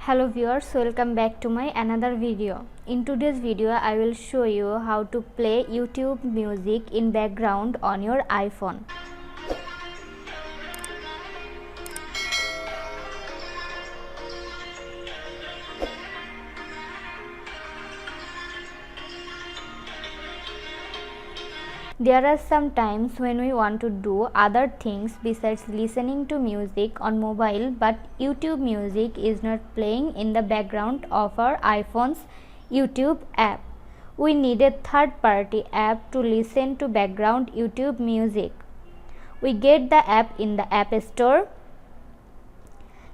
Hello viewers, welcome back to my another video. In today's video I will show you how to play YouTube music in background on your iPhone. There are some times when we want to do other things besides listening to music on mobile, but YouTube music is not playing in the background of our iPhone's YouTube app. We need a third-party app to listen to background YouTube music. We get the app in the App Store.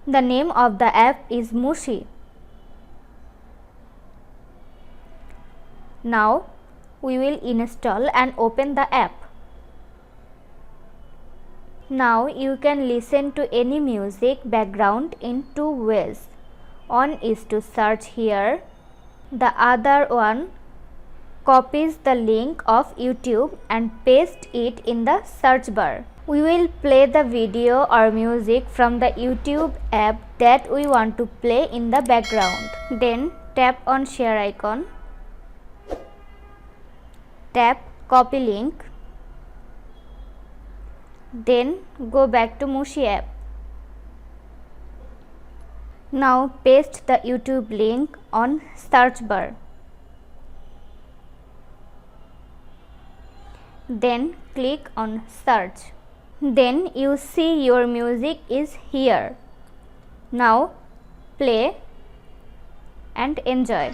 The name of the app is Mushi. Now we will install and open the app. Now you can listen to any music background in two ways. One is to search here. The other one copies the link of YouTube and paste it in the search bar. We will play the video or music from the YouTube app that we want to play in the background. Then tap on share icon. Tap copy link, then go back to Mushi app. Now paste the YouTube link on search bar. Then click on search. Then you see your music is here. Now play and enjoy.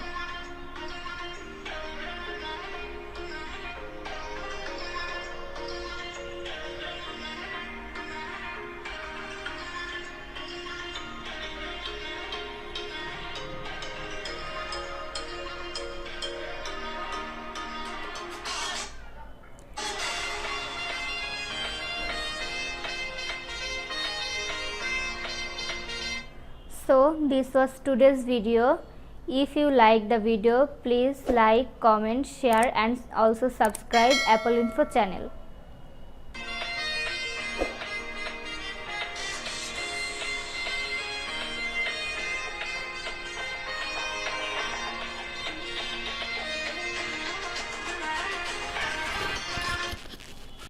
So this was today's video. If you like the video, please like, comment, share and also subscribe Apple Info channel.